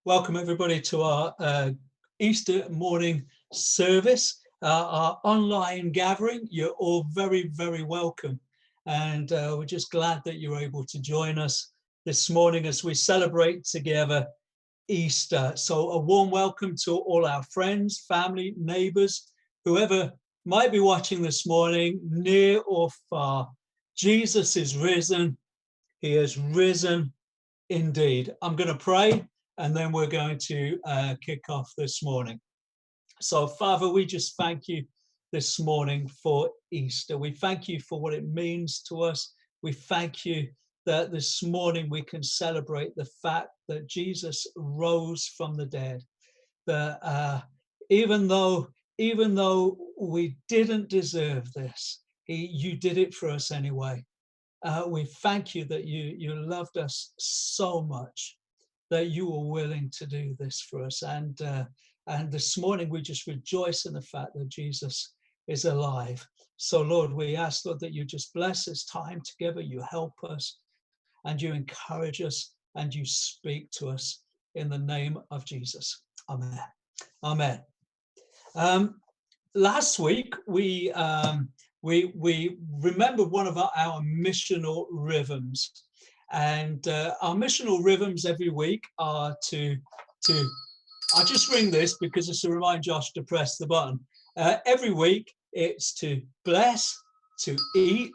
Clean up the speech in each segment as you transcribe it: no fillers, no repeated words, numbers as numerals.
Welcome everybody to our Easter morning service, our online gathering. You're all very, very welcome. And we're just glad that you're able to join us this morning as we celebrate together Easter. So a warm welcome to all our friends, family, neighbors, whoever might be watching this morning, near or far. Jesus is risen. He has risen indeed. I'm going to pray and then we're going to kick off this morning. So, Father, we just thank you this morning for Easter. We thank you for what it means to us. We thank you that this morning we can celebrate the fact that Jesus rose from the dead. That even though we didn't deserve this, you did it for us anyway. We thank you that you loved us so much that you were willing to do this for us. And this morning we just rejoice in the fact that Jesus is alive. So Lord, we ask, Lord, that you just bless this time together, you help us and you encourage us and you speak to us in the name of Jesus. Amen. Amen. Last week we remembered one of our missional rhythms. And our missional rhythms every week are to I'll just ring this because it's to remind Josh to press the button. Every week it's to bless, to eat,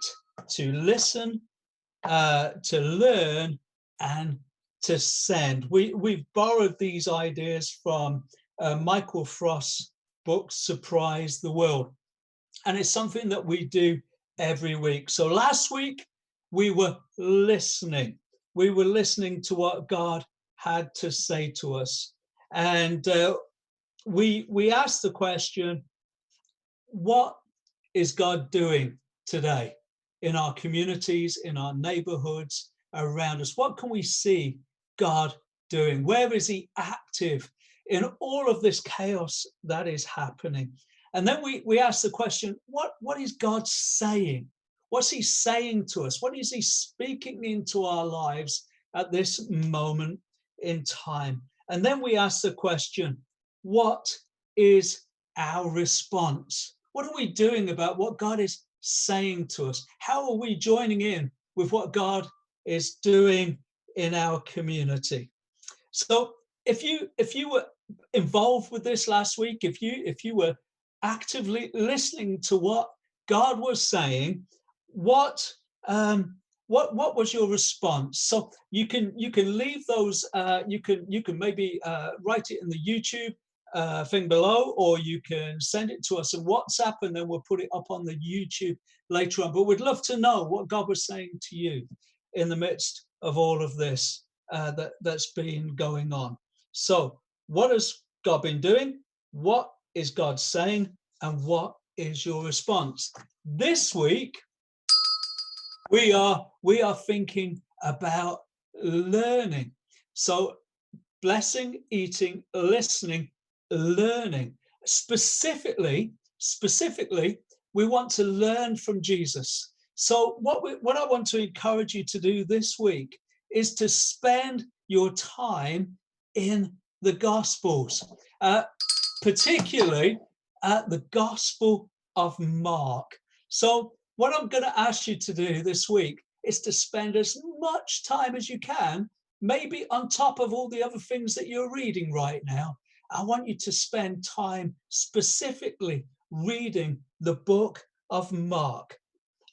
to listen, to learn, and to send. We've borrowed these ideas from Michael Frost's book, Surprise the World. And it's something that we do every week. So last week, we were listening. We were listening to what God had to say to us. And we asked the question, what is God doing today in our communities, in our neighborhoods, around us? What can we see God doing? Where is he active in all of this chaos that is happening? And then we asked the question, what is God saying? What's he saying to us? What is he speaking into our lives at this moment in time? And then we asked the question, what is our response? What are we doing about what God is saying to us? How are we joining in with what God is doing in our community? So if you were involved with this last week, if you were actively listening to what God was saying, what was your response? So you can leave those. You can maybe write it in the YouTube thing below, or you can send it to us on WhatsApp, and then we'll put it up on the YouTube later on. But we'd love to know what God was saying to you in the midst of all of this that's been going on. So what has God been doing? What is God saying? And what is your response? This week, we are thinking about learning. So blessing, eating, listening, learning. Specifically, we want to learn from Jesus. So what I want to encourage you to do this week is to spend your time in the Gospels, particularly at the Gospel of Mark. So what I'm going to ask you to do this week is to spend as much time as you can, maybe on top of all the other things that you're reading right now. I want you to spend time specifically reading the book of Mark.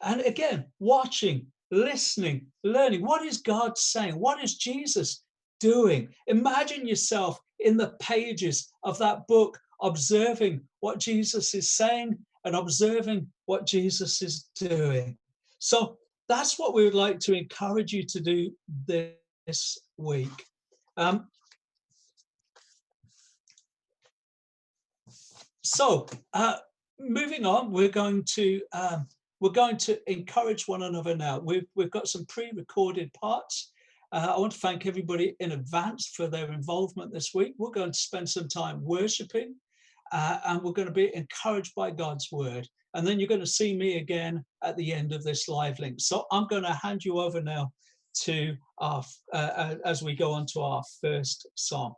And again, watching, listening, learning. What is God saying? What is Jesus doing? Imagine yourself in the pages of that book, observing what Jesus is saying and observing what Jesus is doing. So that's what we would like to encourage you to do this week. Moving on, we're going to encourage one another now. We've got some pre-recorded parts. I want to thank everybody in advance for their involvement this week. We're going to spend some time worshiping, and we're going to be encouraged by God's word. And then you're going to see me again at the end of this live link. So I'm going to hand you over now to our as we go on to our first song.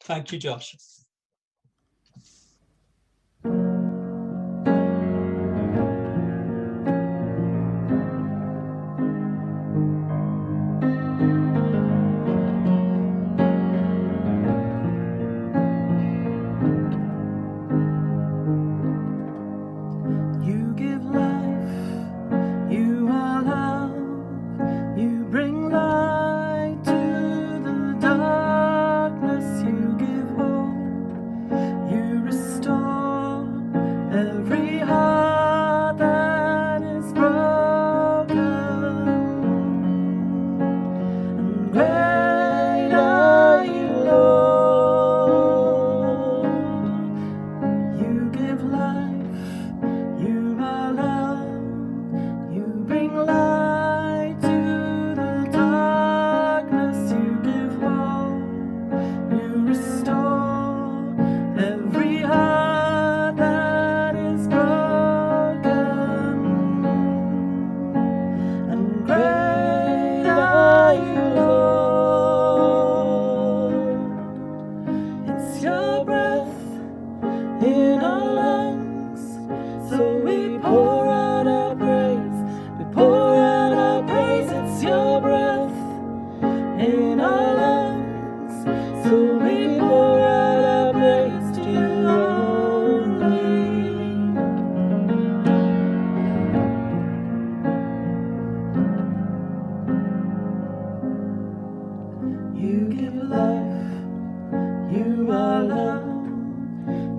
Thank you, Josh. You give life, you are love, you bring light to the darkness, you give hope, you restore every heart that is broken. And great are you, Lord. You give life, you are love, you bring light to the darkness, you give hope, you restore every heart that is broken. And great are you, Lord. It's your breath in our lungs, so we pour out our praise, we pour out our praise. It's your breath in our lungs, so we pour out our praise to you only. You give life, you are love,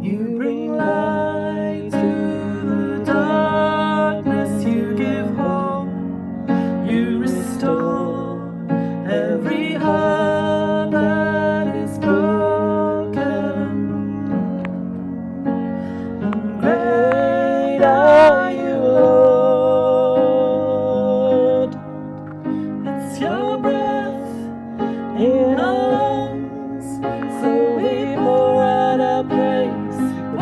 you bring light to the darkness, you give hope, you restore every heart that is broken. And great are you, Lord. It's your breath in our lungs, so we pour out our praise,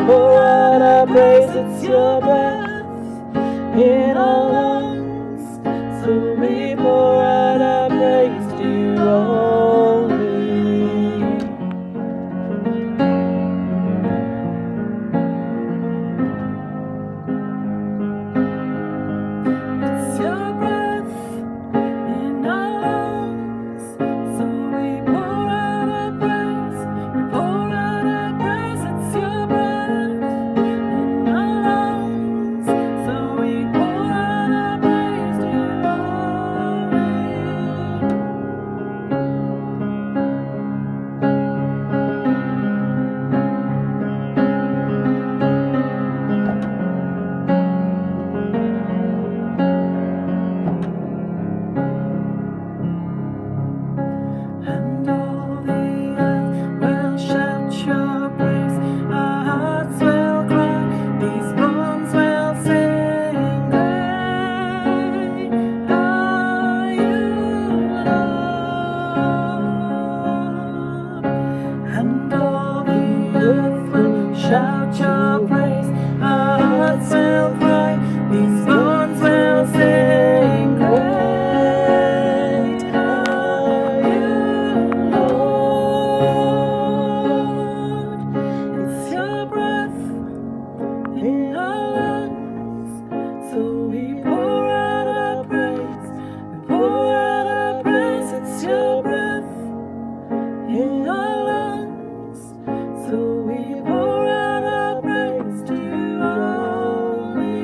pour out our praise. It's your breath in our lungs, so we pour out our praise to you only. It's your breath in our lungs, so we pour out our praise, we pour out our praise. It's your breath in our lungs, so we pour out our praise to you only. And all the earth will shout your praise, our hearts will cry, these bones will sing. Great are you, Lord. And all the earth will shout your praise, our hearts will cry, these bones will sing. Great are you, Lord. It's your breath in our lungs, so we pour out our praise, we pour out our praise. It's your breath in our lungs, so we pour out our praise to you only.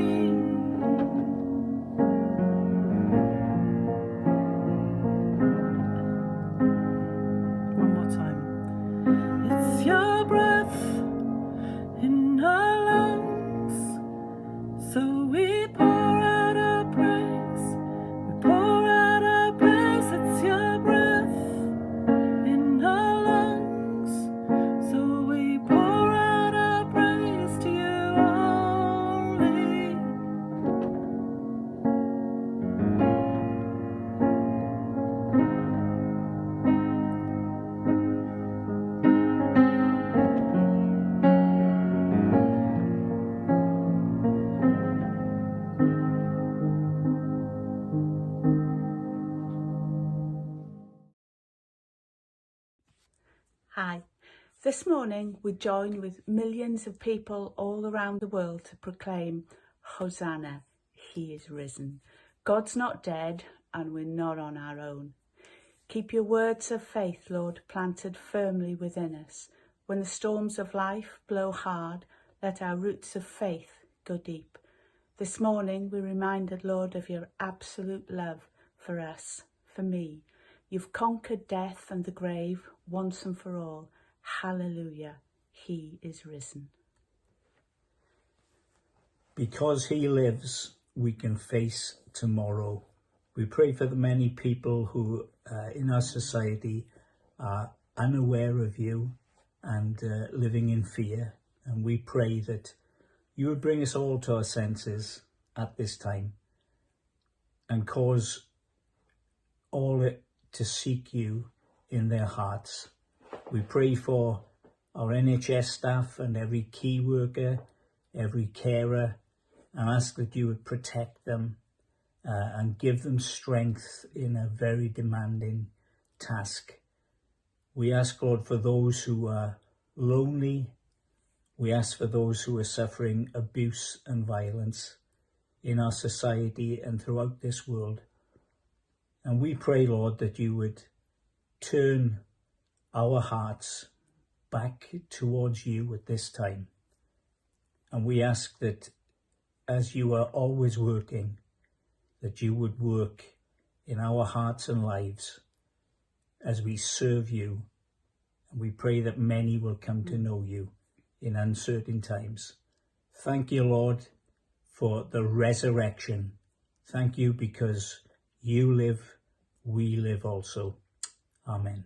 This morning we join with millions of people all around the world to proclaim, Hosanna, he is risen. God's not dead and we're not on our own. Keep your words of faith, Lord, planted firmly within us. When the storms of life blow hard, let our roots of faith go deep. This morning we're reminded, Lord, of your absolute love for us, for me. You've conquered death and the grave once and for all. Hallelujah, he is risen. Because he lives, we can face tomorrow. We pray for the many people who in our society are unaware of you and living in fear. And we pray that you would bring us all to our senses at this time and cause all to seek you in their hearts. We pray for our NHS staff and every key worker, every carer, and ask that you would protect them and give them strength in a very demanding task. We ask, Lord, for those who are lonely. We ask for those who are suffering abuse and violence in our society and throughout this world. And we pray, Lord, that you would turn our hearts back towards you at this time. And we ask that as you are always working, that you would work in our hearts and lives as we serve you. And we pray that many will come to know you in uncertain times. Thank you, Lord, for the resurrection. Thank you because you live, we live also. Amen.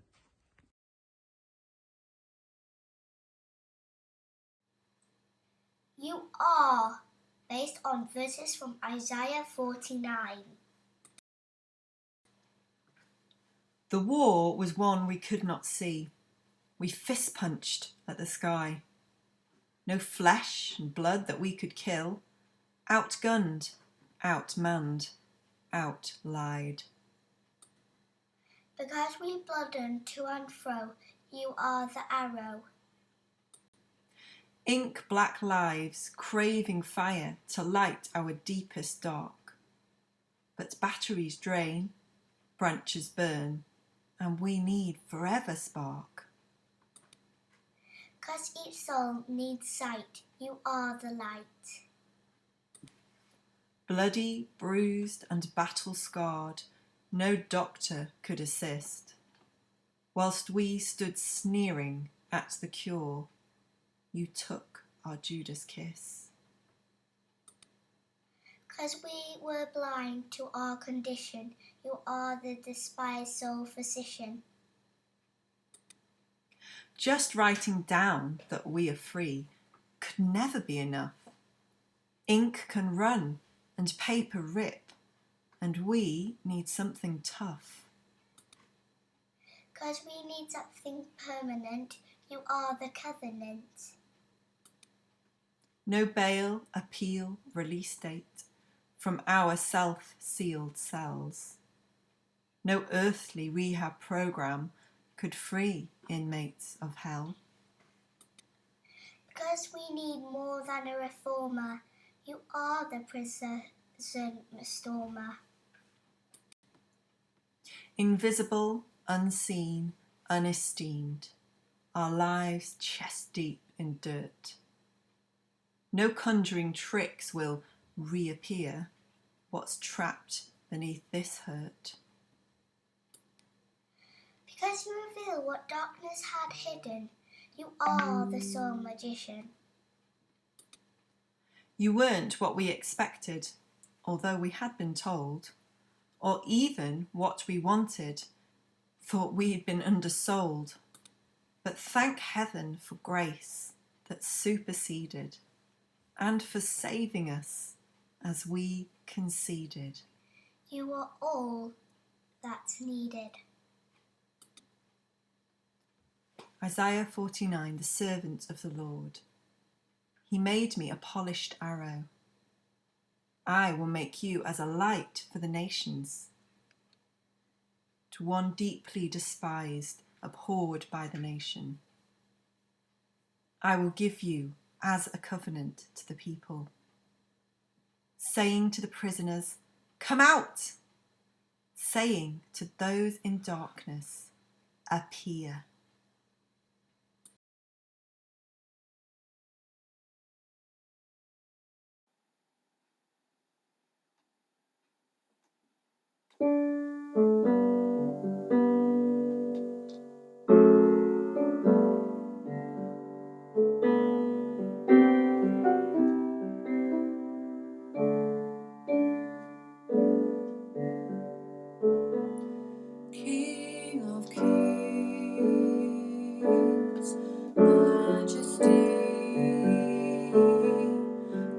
You are based on verses from Isaiah 49. The war was one we could not see. We fist-punched at the sky. No flesh and blood that we could kill. Outgunned, outmanned, outlied. Because we bludgeon to and fro, you are the arrow. Ink black lives craving fire to light our deepest dark. But batteries drain, branches burn, and we need forever spark. 'Cause each soul needs sight, you are the light. Bloody, bruised and battle-scarred, no doctor could assist. Whilst we stood sneering at the cure, you took our Judas kiss. 'Cause we were blind to our condition, you are the despised soul physician. Just writing down that we are free could never be enough. Ink can run and paper rip, and we need something tough. 'Cause we need something permanent, you are the covenant. No bail, appeal, release date from our self-sealed cells. No earthly rehab program could free inmates of hell. Because we need more than a reformer, you are the prison stormer. Invisible, unseen, unesteemed, our lives chest deep in dirt. No conjuring tricks will reappear what's trapped beneath this hurt. Because you reveal what darkness had hidden, you are the soul magician. You weren't what we expected, although we had been told, or even what we wanted, thought we'd been undersold. But thank heaven for grace that superseded, and for saving us as we conceded. You are all that's needed. Isaiah 49, the servant of the Lord. He made me a polished arrow. I will make you as a light for the nations. To one deeply despised, abhorred by the nation. I will give you as a covenant to the people, saying to the prisoners, come out, saying to those in darkness, appear. King of kings, majesty,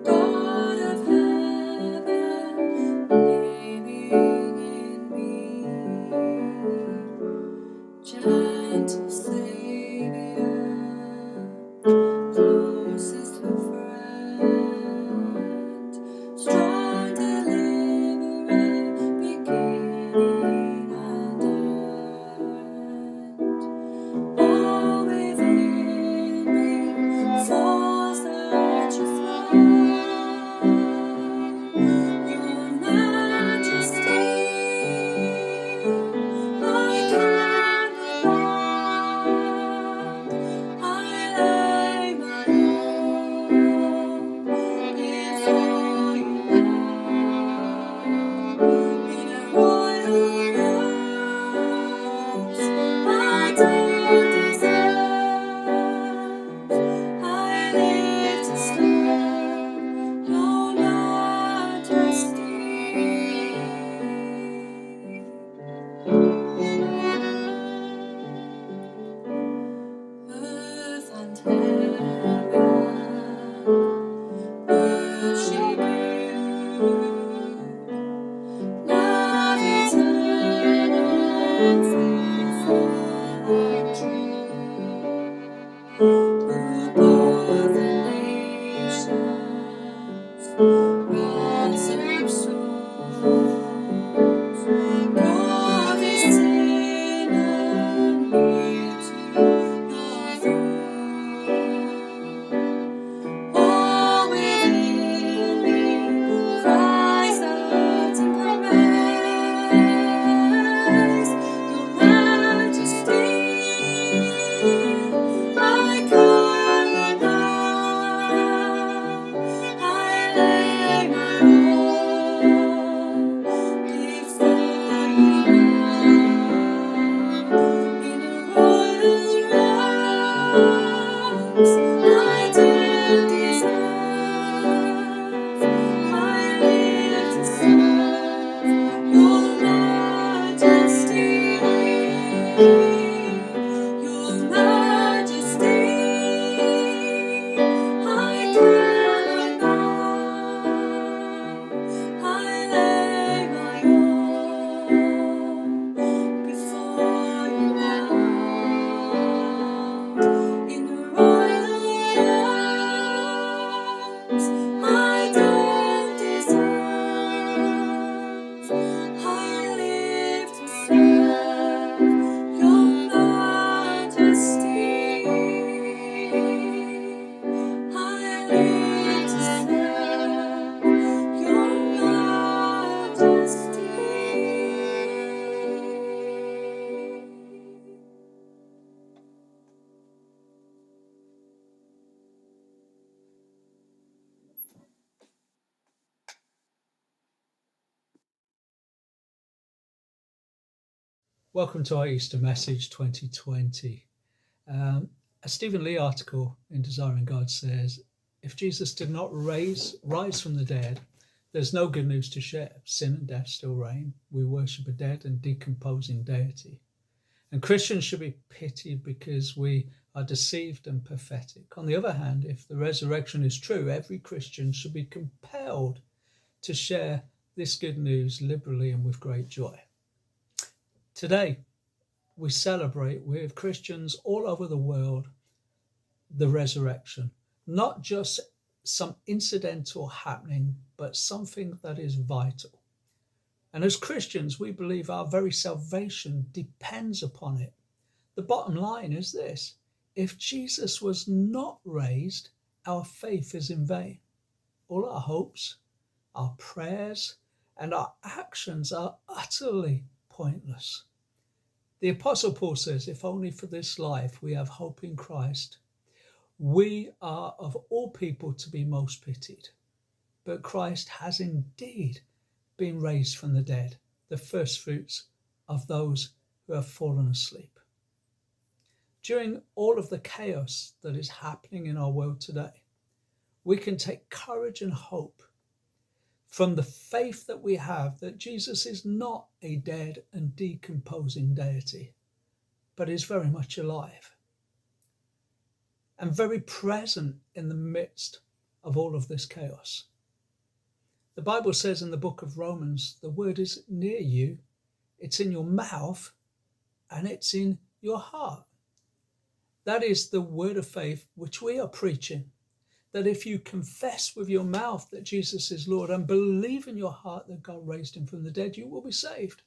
God of heaven, living in me, gentle Savior, closest friend, strong deliverer, beginning and end. All within me falls at your throne. Your majesty, I cannot bound. I lay my own before you now. In a royal rose, I don't deserve. I live to serve your majesty. Earth and heaven worship you. Love eternal, faithful and true. Who bore the nations, ransomed souls, brought this sinner near to your throne. All within me cries out in praise, your majesty. I cannot bound. I lay my own before you now. In a royal rose, I don't deserve. I live to serve your majesty. Your majesty, I cannot bound. I lay my own before you now. In the royal rose, I don't deserve. I live to serve your majesty. I live to serve your majesty. Welcome to our Easter message 2020. A Stephen Lee article in Desiring God says, if Jesus did not rise from the dead, there's no good news to share. Sin and death still reign. We worship a dead and decomposing deity. And Christians should be pitied because we are deceived and pathetic. On the other hand, if the resurrection is true, every Christian should be compelled to share this good news liberally and with great joy. Today, we celebrate with Christians all over the world the resurrection, not just some incidental happening, but something that is vital. And as Christians, we believe our very salvation depends upon it. The bottom line is this: If Jesus was not raised, our faith is in vain. All our hopes, our prayers, and our actions are utterly pointless. The Apostle Paul says, if only for this life we have hope in Christ, we are of all people to be most pitied. But Christ has indeed been raised from the dead, the first fruits of those who have fallen asleep. During all of the chaos that is happening in our world today, we can take courage and hope from the faith that we have that Jesus is not a dead and decomposing deity, but is very much alive and very present in the midst of all of this chaos. The Bible says in the book of Romans, the word is near you, it's in your mouth, and it's in your heart. That is the word of faith which we are preaching, that if you confess with your mouth that Jesus is Lord and believe in your heart that God raised him from the dead, you will be saved.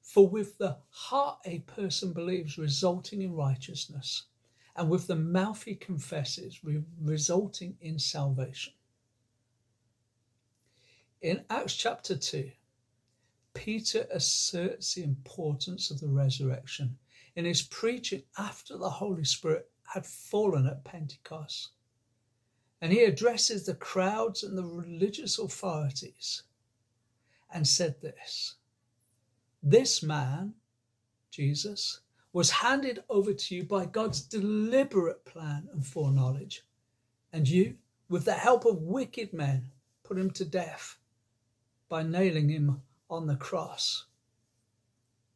For with the heart a person believes, resulting in righteousness, and with the mouth he confesses, resulting in salvation. In Acts chapter 2, Peter asserts the importance of the resurrection in his preaching after the Holy Spirit had fallen at Pentecost. And he addresses the crowds and the religious authorities and said this man, Jesus, was handed over to you by God's deliberate plan and foreknowledge. And you, with the help of wicked men, put him to death by nailing him on the cross.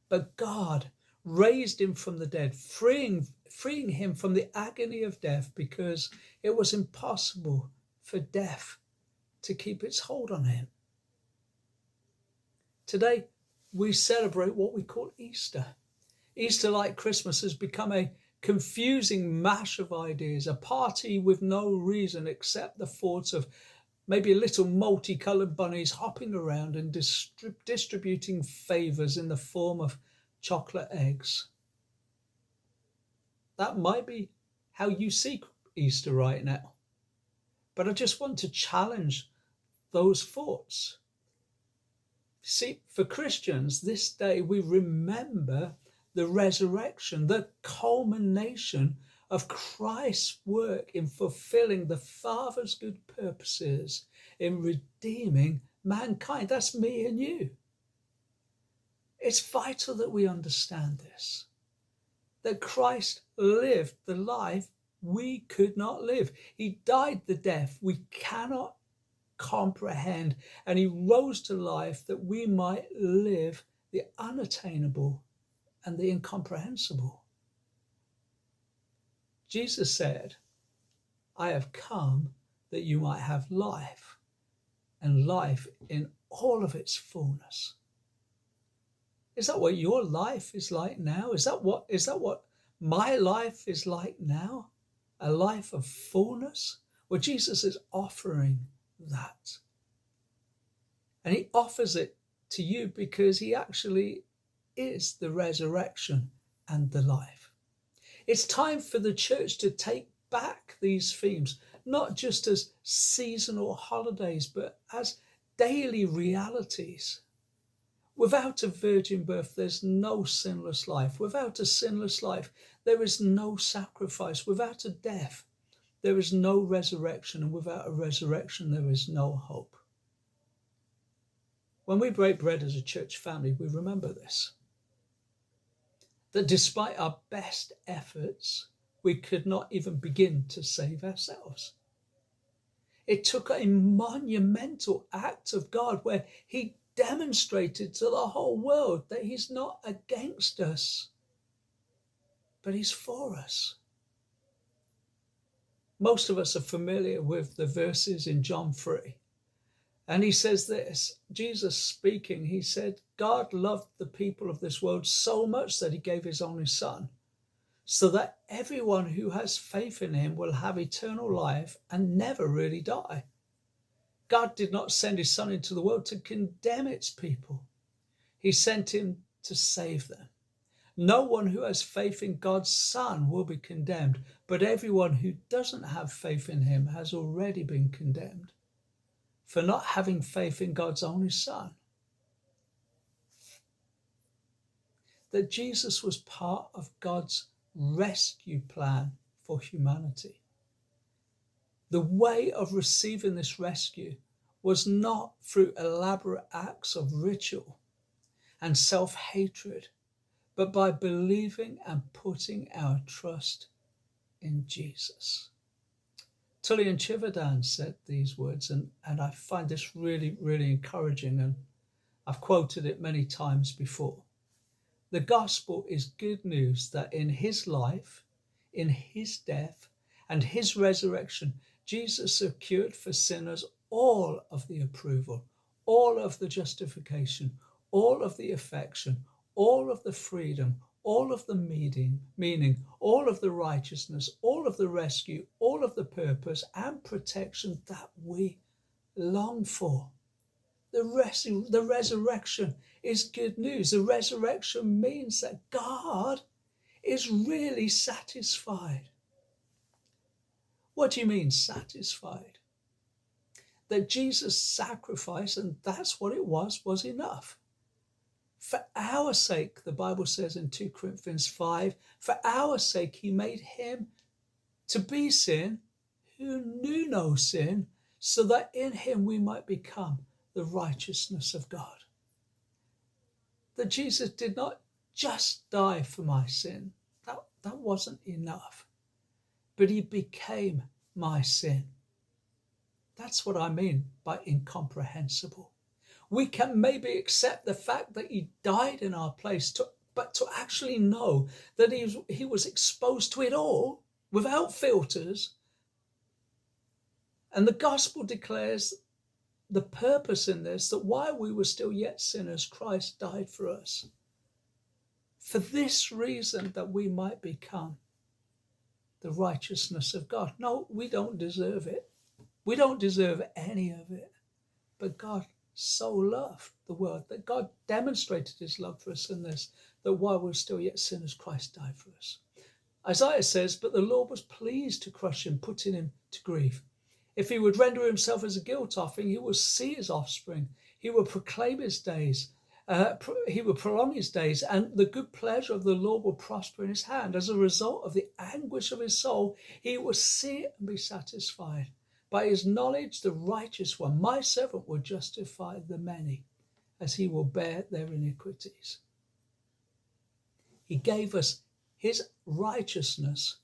But God raised him from the dead, freeing him from the agony of death, because it was impossible for death to keep its hold on him. Today, we celebrate what we call Easter. Easter, like Christmas, has become a confusing mash of ideas, a party with no reason except the thoughts of maybe little multicolored bunnies hopping around and distributing favors in the form of chocolate eggs. That might be how you see Easter right now. But I just want to challenge those thoughts. See, for Christians, this day we remember the resurrection, the culmination of Christ's work in fulfilling the Father's good purposes in redeeming mankind. That's me and you. It's vital that we understand this, that Christ lived the life we could not live. He died the death we cannot comprehend, and he rose to life that we might live the unattainable and the incomprehensible. Jesus said, I have come that you might have life, and life in all of its fullness. Is that what your life is like now? Is that what my life is like now? A life of fullness? Well, Jesus is offering that. And he offers it to you because he actually is the resurrection and the life. It's time for the church to take back these themes, not just as seasonal holidays, but as daily realities. Without a virgin birth, there's no sinless life. Without a sinless life, there is no sacrifice. Without a death, there is no resurrection. And without a resurrection, there is no hope. When we break bread as a church family, we remember this. That despite our best efforts, we could not even begin to save ourselves. It took a monumental act of God where he demonstrated to the whole world that he's not against us, but he's for us. Most of us are familiar with the verses in John 3. And he says this, Jesus speaking, he said, God loved the people of this world so much that he gave his only son, so that everyone who has faith in him will have eternal life and never really die. God did not send his son into the world to condemn its people. He sent him to save them. No one who has faith in God's Son will be condemned, but everyone who doesn't have faith in him has already been condemned for not having faith in God's only Son. That Jesus was part of God's rescue plan for humanity. The way of receiving this rescue was not through elaborate acts of ritual and self-hatred, but by believing and putting our trust in Jesus. Tully and Chiverdan said these words, and I find this really, really encouraging, and I've quoted it many times before. The gospel is good news that in his life, in his death, and his resurrection, Jesus secured for sinners all of the approval, all of the justification, all of the affection, all of the freedom, all of the meaning, all of the righteousness, all of the rescue, all of the purpose and protection that we long for. The resurrection is good news. The resurrection means that God is really satisfied. What do you mean satisfied? That Jesus' sacrifice, and that's what it was enough. For our sake, the Bible says in 2 Corinthians 5, for our sake he made him to be sin who knew no sin, so that in him we might become the righteousness of God. That Jesus did not just die for my sin. That wasn't enough. But he became my sin. That's what I mean by incomprehensible. We can maybe accept the fact that he died in our place, but to actually know that he was exposed to it all without filters. And the gospel declares the purpose in this, that while we were still yet sinners, Christ died for us. For this reason, that we might become the righteousness of God. No, we don't deserve it. We don't deserve any of it. But God so loved the world that God demonstrated his love for us in this, that while we're still yet sinners, Christ died for us. Isaiah says, but the Lord was pleased to crush him, putting him to grief. If he would render himself as a guilt offering, he will see his offspring. He will proclaim his days. He will prolong his days, and the good pleasure of the Lord will prosper in his hand. As a result of the anguish of his soul, he will see it and be satisfied. By his knowledge, the righteous one, my servant, will justify the many, as he will bear their iniquities. He gave us his righteousness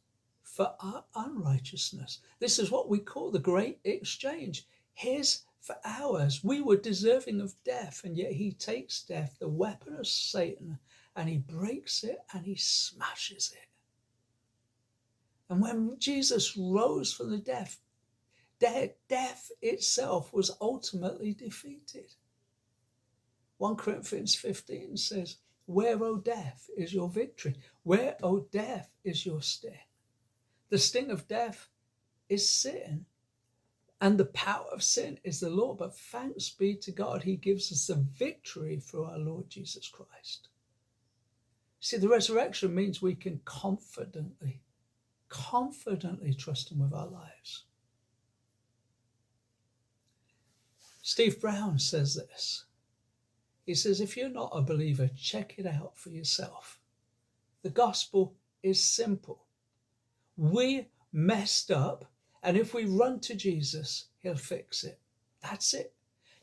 for our unrighteousness. This is what we call the great exchange. His for ours. We were deserving of death, and yet he takes death, the weapon of Satan, and he breaks it and he smashes it. And when Jesus rose from the death itself was ultimately defeated. 1 Corinthians 15 says, where, O death, is your victory? Where, O death, is your sting? The sting of death is sin, and the power of sin is the law. But thanks be to God, he gives us the victory through our Lord Jesus Christ. See, the resurrection means we can confidently trust him with our lives. Steve Brown says this. He says, if you're not a believer, check it out for yourself. The gospel is simple. We messed up, and if we run to Jesus, he'll fix it. That's it.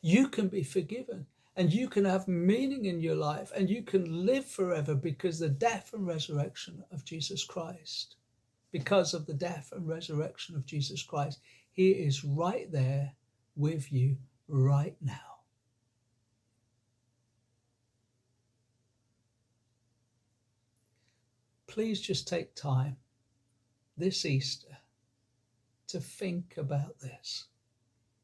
You can be forgiven, and you can have meaning in your life, and you can live forever because the death and resurrection of Jesus Christ. Because of the death and resurrection of Jesus Christ, he is right there with you right now. Please just take time this Easter to think about this,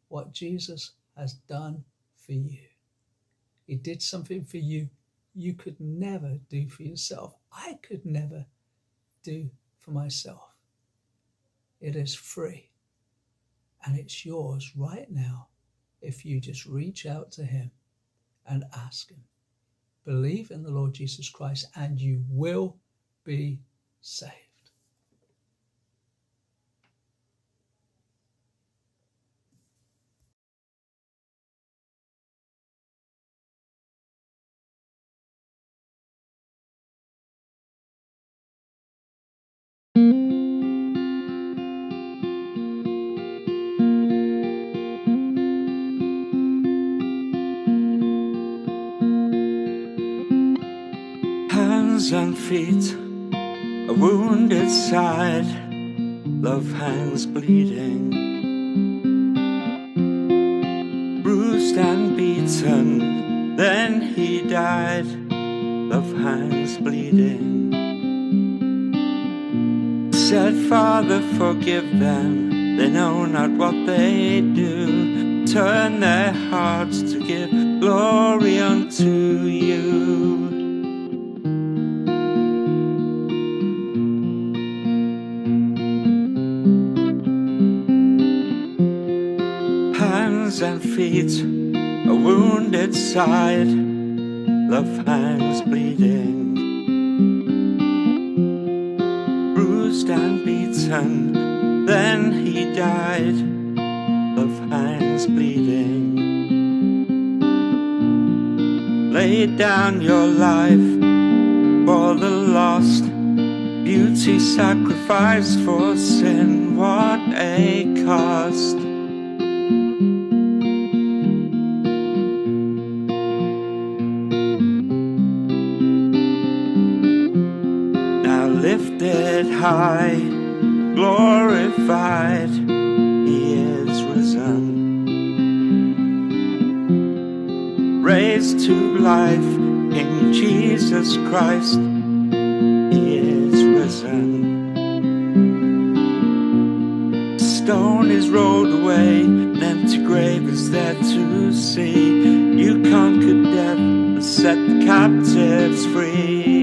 what Jesus has done for you. He did something for you you could never do for yourself. I could never do for myself. It is free, and it's yours right now if you just reach out to him and ask him. believe in the Lord Jesus Christ and you will be saved. Hands and feet, a wounded side, love hangs bleeding, bruised and beaten, then he died, love hangs bleeding. Said, Father, forgive them, they know not what they do, turn their hearts to give glory unto you. Hands and feet, a wounded side, love hangs bleeding, bruised and beaten, then he died, love hangs bleeding. Lay down your life for the lost, beauty sacrificed for sin, what a cost. Lifted high, glorified, he is risen. Raised to life, King Jesus Christ, he is risen. Stone is rolled away, an empty grave is there to see. You conquered death and set the captives free.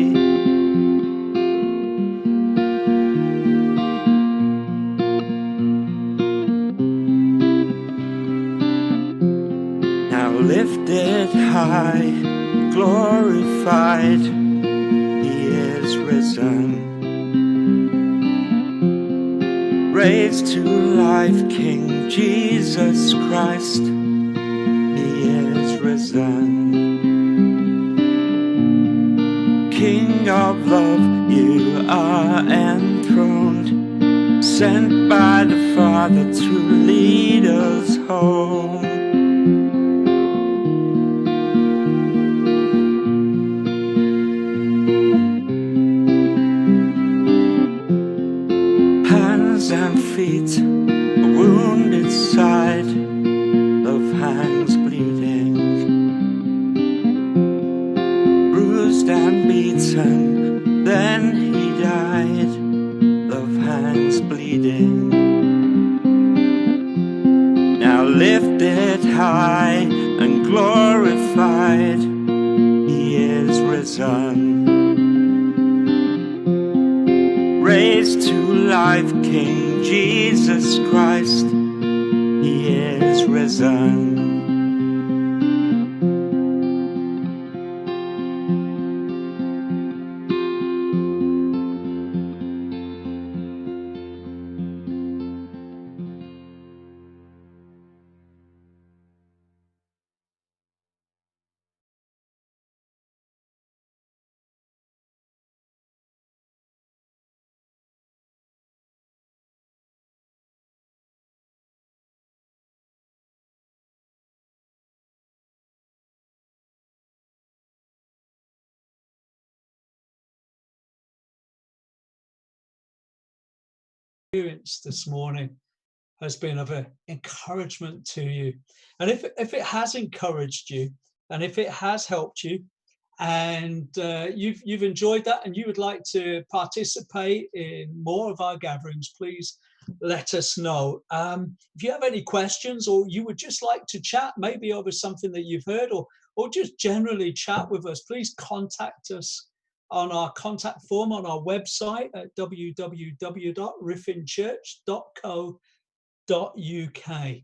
Lifted high, glorified, he is risen. Raised to life, King Jesus Christ, he is risen. King of love, you are enthroned, sent by the Father to lead us home. And feet, a wounded side, love hangs bleeding, bruised and beaten, then he died, love hangs bleeding. Now lifted high and glorified, he is risen. Raised to life, King Jesus Christ, he is risen. Experience this morning has been of an encouragement to you. And if it has encouraged you and if it has helped you and you've enjoyed that and you would like to participate in more of our gatherings, please let us know. If you have any questions or you would just like to chat maybe over something that you've heard or just generally chat with us, please contact us on our contact form on our website at www.riffinchurch.co.uk.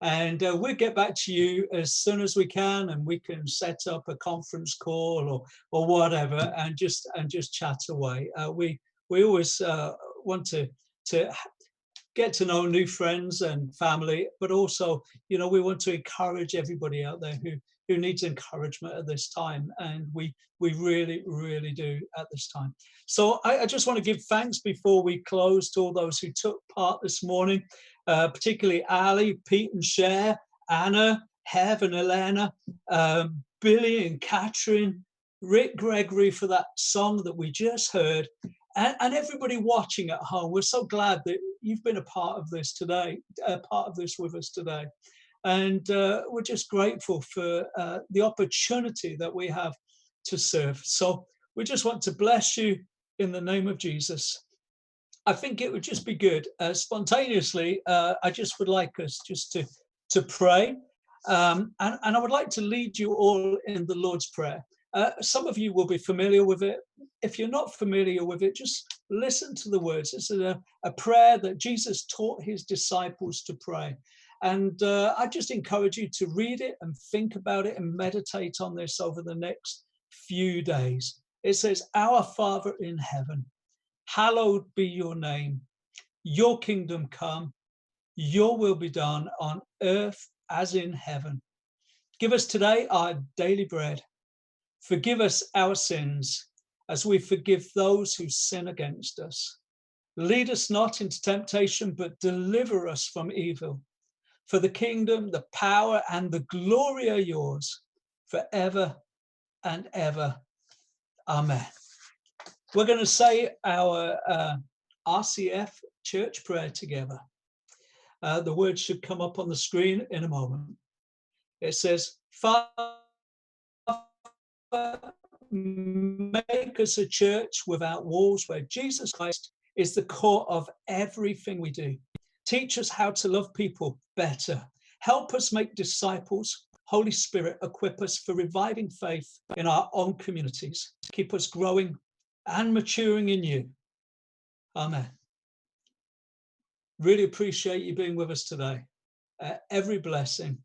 And we'll get back to you as soon as we can, and we can set up a conference call or whatever, and just chat away. We always want to get to know new friends and family, but also, you know, we want to encourage everybody out there who needs encouragement at this time, and we really do at this time. So I just want to give thanks before we close to all those who took part this morning, particularly Ali, Pete and Cher, Anna, Hev and Elena, Billy and Catherine, Rick Gregory for that song that we just heard, and everybody watching at home. We're so glad that you've been a part of this today, part of this with us today. And we're just grateful for the opportunity that we have to serve. So we just want to bless you in the name of Jesus. I think it would just be good, spontaneously, I just would like us just to pray. And I would like to lead you all in the Lord's Prayer. Some of you will be familiar with it. If you're not familiar with it, just listen to the words. It's a prayer that Jesus taught his disciples to pray. And I just encourage you to read it and think about it and meditate on this over the next few days. It says, "Our Father in heaven, hallowed be your name. Your kingdom come, your will be done on earth as in heaven. Give us today our daily bread. Forgive us our sins as we forgive those who sin against us. Lead us not into temptation, but deliver us from evil. For the kingdom, the power, and the glory are yours forever and ever. Amen." We're going to say our RCF church prayer together. The words should come up on the screen in a moment. It says, "Father, make us a church without walls, where Jesus Christ is the core of everything we do. Teach us how to love people better. Help us make disciples. Holy Spirit, equip us for reviving faith in our own communities. Keep us growing and maturing in you. Amen." Really appreciate you being with us today. Every blessing.